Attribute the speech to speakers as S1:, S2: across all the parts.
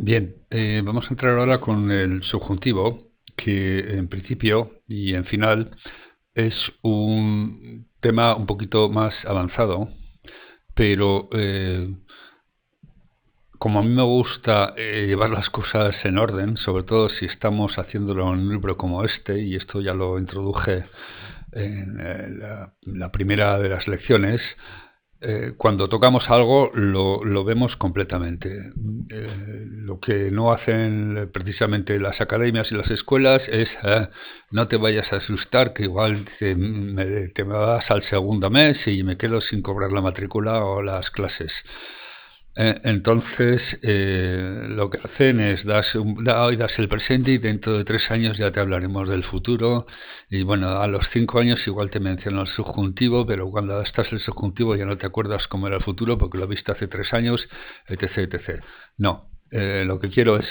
S1: Bien, vamos a entrar ahora con el subjuntivo, que en principio y en final es un tema un poquito más avanzado, pero como a mí me gusta llevar las cosas en orden, sobre todo si estamos haciéndolo en un libro como este, y esto ya lo introduje en la primera de las lecciones, cuando tocamos algo lo vemos completamente. Lo que no hacen precisamente las academias y las escuelas es no te vayas a asustar, que igual te vas al segundo mes y me quedo sin cobrar la matrícula o las clases. Entonces, lo que hacen es hoy das el presente y dentro de 3 años ya te hablaremos del futuro. Y bueno, a los 5 años igual te menciono el subjuntivo, pero cuando estás el subjuntivo ya no te acuerdas cómo era el futuro porque lo viste hace 3 años, etc, etc. No, lo que quiero es,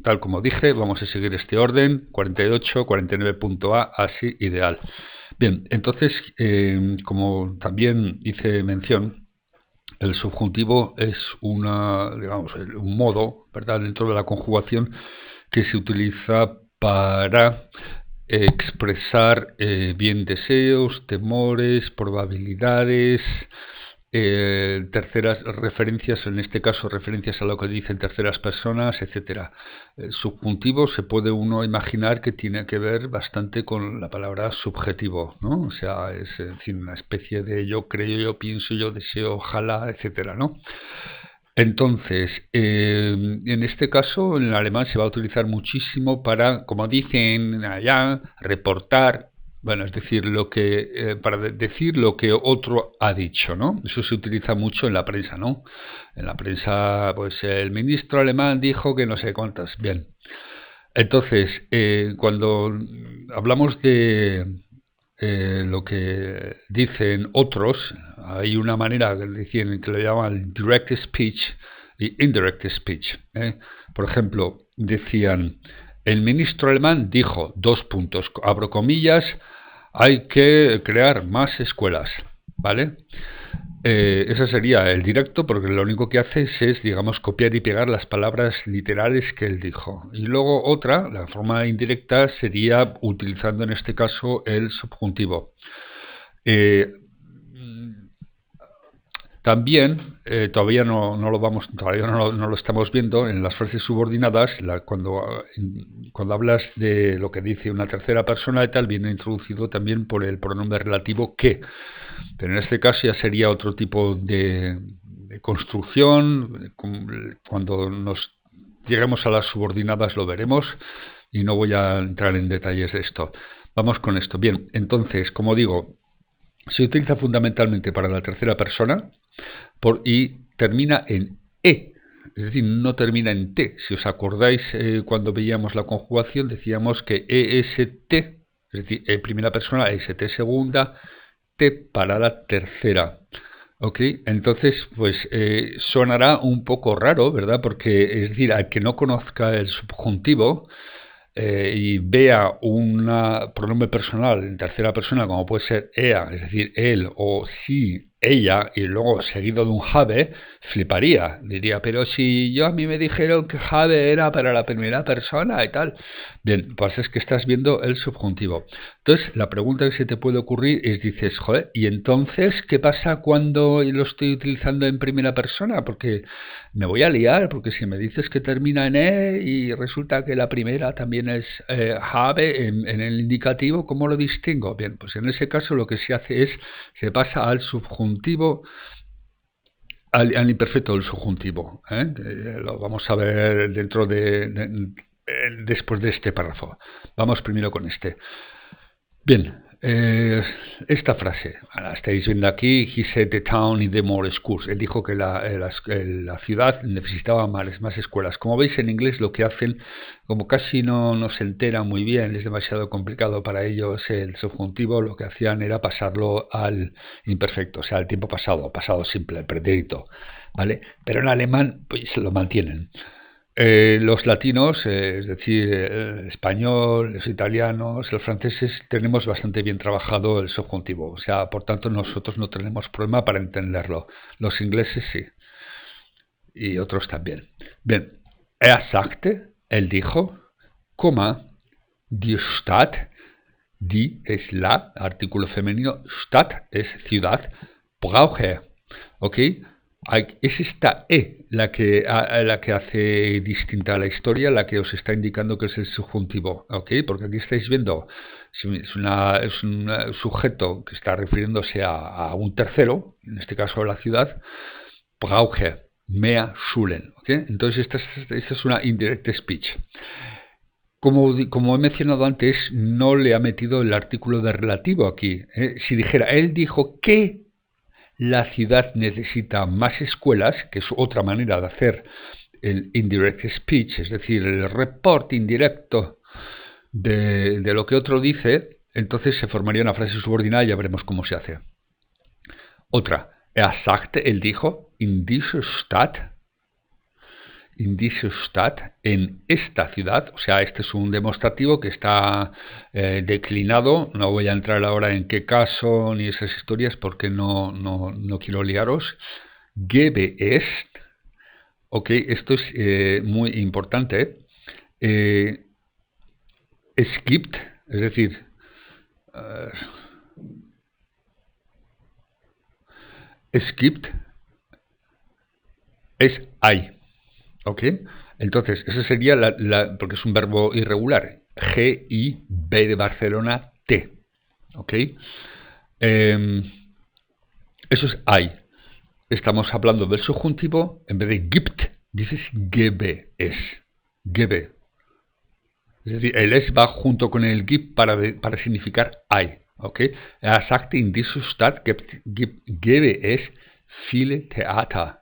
S1: tal como dije, vamos a seguir este orden, 48, 49.a, así ideal. Bien, entonces, como también hice mención, el subjuntivo es digamos, un modo, ¿verdad?, dentro de la conjugación que se utiliza para expresar bien deseos, temores, probabilidades, terceras referencias, en este caso referencias a lo que dicen terceras personas, etcétera. El subjuntivo se puede uno imaginar que tiene que ver bastante con la palabra subjetivo, ¿no? O sea, es en fin, una especie de yo creo, yo pienso, yo deseo, ojalá, etcétera, ¿no? Entonces, en este caso, en el alemán se va a utilizar muchísimo para, como dicen allá, reportar, bueno, es decir, para decir lo que otro ha dicho, ¿no? Eso se utiliza mucho en la prensa, ¿no? En la prensa, pues el ministro alemán dijo que no sé cuántas. Bien. Entonces, cuando hablamos de lo que dicen otros, hay una manera que lo llaman direct speech y indirect speech. Por ejemplo, decían, el ministro alemán dijo, dos puntos, abro comillas, hay que crear más escuelas, ¿vale? Ese sería el directo, porque lo único que haces es, digamos, copiar y pegar las palabras literales que él dijo. Y luego otra, la forma indirecta, sería utilizando en este caso el subjuntivo. Eh, También, todavía no lo estamos viendo en las frases subordinadas, cuando hablas de lo que dice una tercera persona y tal, viene introducido también por el pronombre relativo que. Pero en este caso ya sería otro tipo de construcción. Cuando nos lleguemos a las subordinadas lo veremos y no voy a entrar en detalles de esto. Vamos con esto. Bien, entonces, como digo, se utiliza fundamentalmente para la tercera persona y termina en E, es decir, no termina en T. Si os acordáis, cuando veíamos la conjugación decíamos que EST, es decir, E primera persona, EST segunda, T para la tercera. Ok, entonces pues sonará un poco raro, ¿verdad? Porque es decir, al que no conozca el subjuntivo, y vea un pronombre personal en tercera persona como puede ser ea, es decir, él o sí, ella, y luego seguido de un have, fliparía. Diría, pero si a mí me dijeron que have era para la primera persona y tal. Bien, pues es que estás viendo el subjuntivo. Entonces, la pregunta que se te puede ocurrir es, dices, joder, ¿y entonces qué pasa cuando lo estoy utilizando en primera persona? Porque me voy a liar, porque si me dices que termina en E y resulta que la primera también es have en el indicativo, ¿cómo lo distingo? Bien, pues en ese caso lo que se hace es, se pasa al subjuntivo, al imperfecto del subjuntivo. Lo vamos a ver después de este párrafo. Vamos primero con este. Bien, esta frase, la estáis viendo aquí, he said the town needed more schools. Él dijo que la ciudad necesitaba más escuelas. Como veis en inglés lo que hacen, como casi no se entera muy bien, es demasiado complicado para ellos el subjuntivo, lo que hacían era pasarlo al imperfecto, o sea, al tiempo pasado simple, el pretérito, ¿vale? Pero en alemán pues lo mantienen. Los latinos, es decir, el español, los italianos, los franceses, tenemos bastante bien trabajado el subjuntivo. O sea, por tanto, nosotros no tenemos problema para entenderlo. Los ingleses sí, y otros también. Bien, Er sagte, él dijo, coma, die Stadt, die es la, artículo femenino, Stadt es ciudad, brauche, ¿ok? Es esta la que hace distinta a la historia, la que os está indicando que es el subjuntivo, ¿ok? Porque aquí estáis viendo, es un sujeto que está refiriéndose a un tercero, en este caso a la ciudad, brauche, mehr Schulen, ¿ok? Entonces esta es una indirect speech. Como he mencionado antes, no le ha metido el artículo de relativo aquí. Si dijera, él dijo que la ciudad necesita más escuelas, que es otra manera de hacer el indirect speech, es decir, el report indirecto de lo que otro dice, entonces se formaría una frase subordinada y ya veremos cómo se hace. Otra, er sagte, él dijo, in dieser Stadt, en esta ciudad, o sea, este es un demostrativo que está declinado, no voy a entrar ahora en qué caso ni esas historias porque no quiero liaros. Gebe es, ok, esto es muy importante, es gibt, es decir, es gibt, es hay. ¿Ok? Entonces, eso sería porque es un verbo irregular. G-I-B de Barcelona, T. ¿Ok? Eso es hay. Estamos hablando del subjuntivo. En vez de gibt, dices gebe es. Gebe. Es decir, el es va junto con el gibt para significar hay. ¿Ok? Er sagte, in dieser Stadt gebe es viele Theater.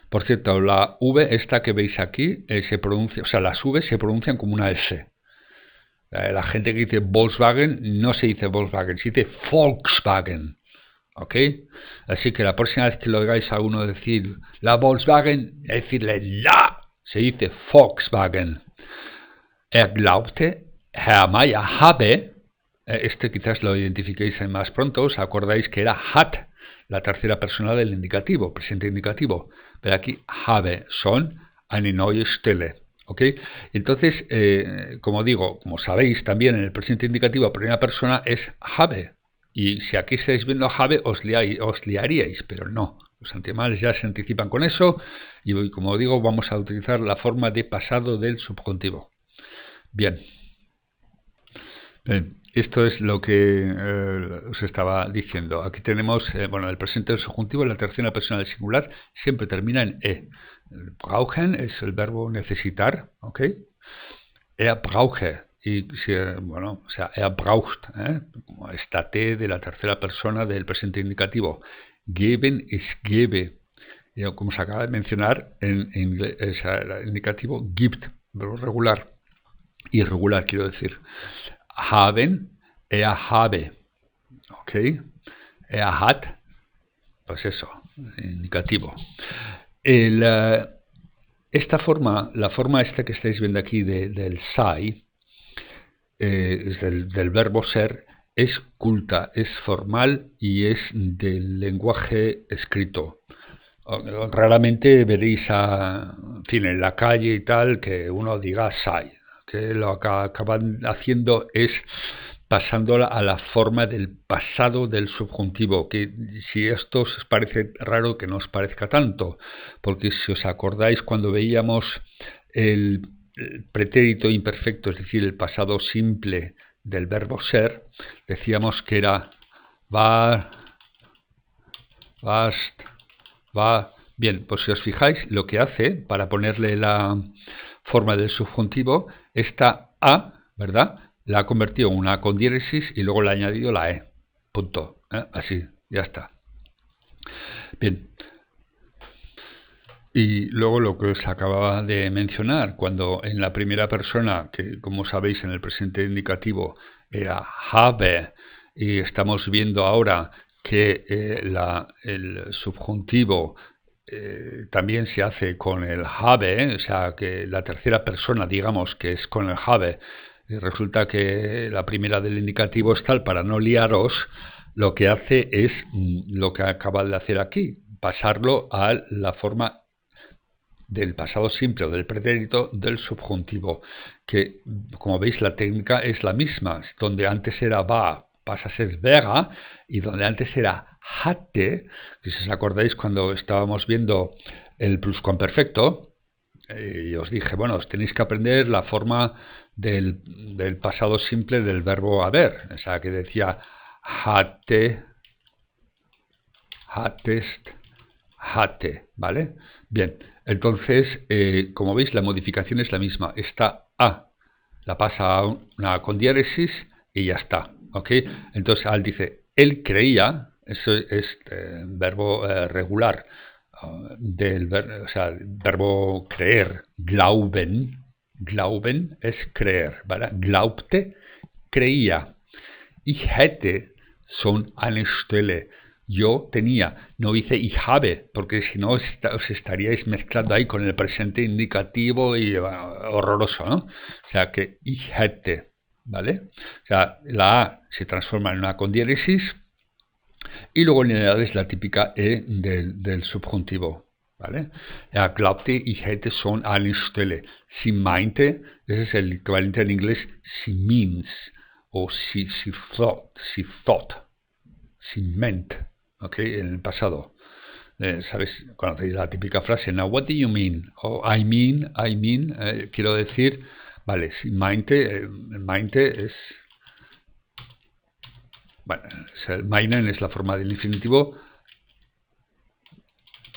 S1: Por cierto, la V esta que veis aquí se pronuncia, o sea, las V se pronuncian como una S. La gente que dice Volkswagen no se dice Volkswagen, se dice Volkswagen. ¿Ok? Así que la próxima vez que lo oigáis a uno decir la Volkswagen, decirle la, se dice Volkswagen. Er glaubte, Herr Mayer habe, este quizás lo identifiquéis más pronto, os acordáis que era hat, la tercera persona del indicativo, presente indicativo, pero aquí habe, son eine neue Stelle, ¿ok? Entonces, como digo, como sabéis también en el presente indicativo primera persona es habe, y si aquí estáis viendo habe os liaríais, pero no, los antimales ya se anticipan con eso, y como digo, vamos a utilizar la forma de pasado del subjuntivo. Bien. Esto es lo que os estaba diciendo. Aquí tenemos, el presente del subjuntivo, la tercera persona del singular, siempre termina en e. Brauchen es el verbo necesitar, ¿ok? Er brauche, y er braucht, como esta T de la tercera persona del presente indicativo. Geben es gebe. Como se acaba de mencionar, en inglés, el indicativo gibt, verbo regular. Irregular, quiero decir. Haben, er habe, ¿ok? Er hat, pues eso, indicativo. Esta forma, la forma esta que estáis viendo aquí del sei, del verbo ser, es culta, es formal y es del lenguaje escrito. Raramente veréis en la calle y tal que uno diga sei. Que lo que acaban haciendo es pasándola a la forma del pasado del subjuntivo, que si esto os parece raro que no os parezca tanto, porque si os acordáis cuando veíamos el pretérito imperfecto, es decir, el pasado simple del verbo ser, decíamos que era war, warst, war. Bien, pues si os fijáis, lo que hace para ponerle la forma del subjuntivo, esta A, ¿verdad? La ha convertido en una con diéresis y luego le ha añadido la E. Punto. Así, ya está. Bien. Y luego lo que os acababa de mencionar, cuando en la primera persona, que como sabéis en el presente indicativo era habe, y estamos viendo ahora que el subjuntivo también se hace con el habe, o sea que la tercera persona, digamos, que es con el habe, y resulta que la primera del indicativo es tal, para no liaros, lo que hace es lo que acaba de hacer aquí, pasarlo a la forma del pasado simple o del pretérito del subjuntivo, que como veis la técnica es la misma, donde antes era va, pasa a ser wäre, y donde antes era hatte, que si os acordáis cuando estábamos viendo el pluscuamperfecto, y os dije, bueno, os tenéis que aprender la forma del pasado simple del verbo haber, o sea, que decía hatte, hattest, hatte, ¿vale? Bien, entonces, como veis, la modificación es la misma. Esta A la pasa a una con diéresis y ya está, ¿ok? Entonces, al dice, él creía, eso es verbo regular, o sea, el verbo creer, glauben es creer, ¿vale? Glaubte, creía. Ich hätte son eine Stelle. Yo tenía, no dice ich habe, porque si no os estaríais mezclando ahí con el presente indicativo y horroroso, ¿no? O sea que ich hätte, ¿vale? O sea, la A se transforma en una con diéresis y luego en realidad es la típica E del subjuntivo, ¿vale? Er glaubte, ich hätte schon eine Stelle. Sie meinte, ese es el equivalente en inglés, she means, o she thought, she meant, ¿ok? En el pasado. ¿Sabes? Conocéis la típica frase, now what do you mean? O I mean, quiero decir, vale, si meinte es, bueno, el meinen es la forma del infinitivo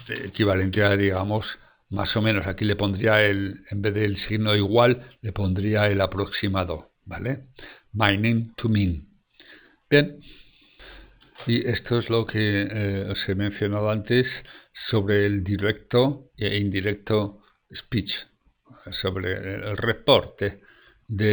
S1: equivalente a, digamos, más o menos, aquí le pondría en vez del signo igual, le pondría el aproximado, ¿vale? Meinen to mean. Bien. Y esto es lo que os he mencionado antes sobre el directo e indirecto speech, sobre el reporte de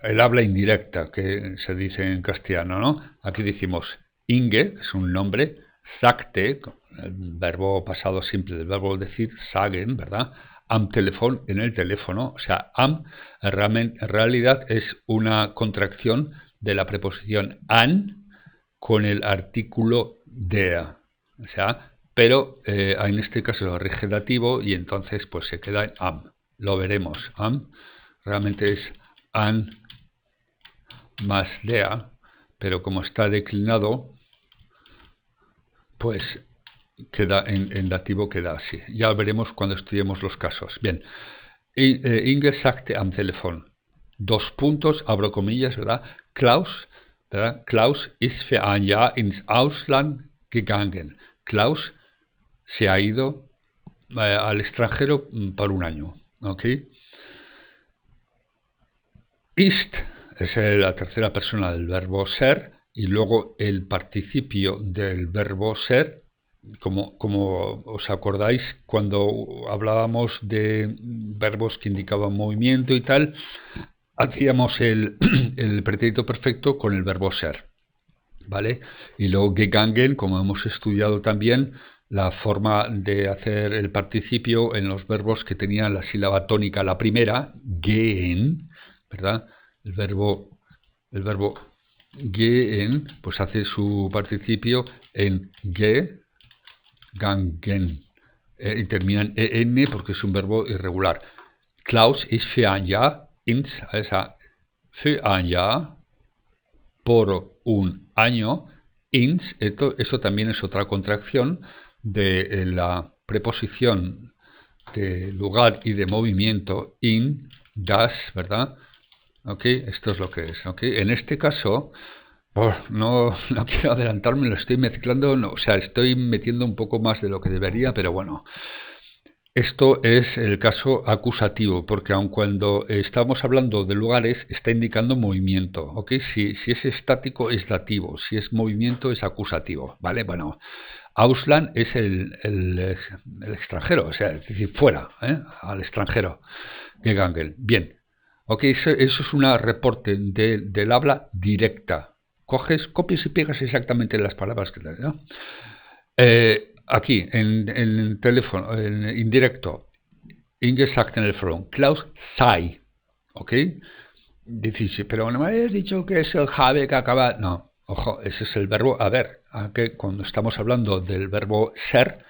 S1: el habla indirecta que se dice en castellano, ¿no? Aquí decimos Inge, es un nombre, sagte, el verbo pasado simple del verbo decir, sagen, ¿verdad? Am Telefon, en el teléfono, o sea, am en realidad es una contracción de la preposición an con el artículo der, o sea, pero en este caso es regenerativo y entonces pues se queda en am, lo veremos, am realmente es an más der, pero como está declinado, pues queda en dativo, queda así, ya veremos cuando estudiemos los casos. Bien, Inge sagte am Telefon, dos puntos, abro comillas, ¿verdad? Klaus, ¿verdad? Klaus ist für ein Jahr ins Ausland gegangen. Klaus se ha ido al extranjero por un año. ¿Ok? Ist es la tercera persona del verbo ser y luego el participio del verbo ser, como os acordáis cuando hablábamos de verbos que indicaban movimiento y tal, hacíamos el pretérito perfecto con el verbo ser, ¿vale? Y luego gegangen, como hemos estudiado también, la forma de hacer el participio en los verbos que tenían la sílaba tónica, la primera, gehen, ¿verdad? El verbo gehen, pues hace su participio en gegangen, y termina en en porque es un verbo irregular. Klaus ist für ein Jahr ins, für ein Jahr, por un año, ins, eso también es otra contracción de la preposición de lugar y de movimiento in, das, ¿verdad? ¿Ok? Esto es lo que es, ¿ok? En este caso, no quiero adelantarme, lo estoy mezclando, no, o sea, estoy metiendo un poco más de lo que debería, pero bueno. Esto es el caso acusativo, porque aun cuando estamos hablando de lugares, está indicando movimiento, ¿ok? Si es estático es dativo, si es movimiento es acusativo, ¿vale? Bueno, Ausland es el extranjero, o sea, es decir, fuera, al extranjero, gegangen. Bien, ok, eso es un reporte del habla directa. Coges, copias y pegas exactamente las palabras que te dan, ¿no? Aquí, en el teléfono, en indirecto, Inge sagt en el foro, Klaus sei, ¿ok? Dices, pero no me habías dicho que es el have que acaba... No, ojo, ese es el verbo haber, aunque cuando estamos hablando del verbo ser,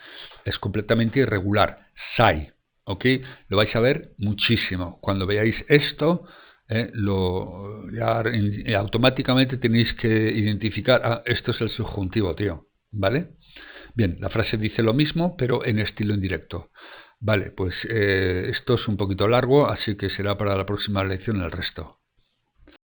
S1: es completamente irregular. Sai, ¿ok? Lo vais a ver muchísimo. Cuando veáis esto, automáticamente tenéis que identificar, esto es el subjuntivo, tío, ¿vale? Bien, la frase dice lo mismo, pero en estilo indirecto. Vale, pues esto es un poquito largo, así que será para la próxima lección el resto.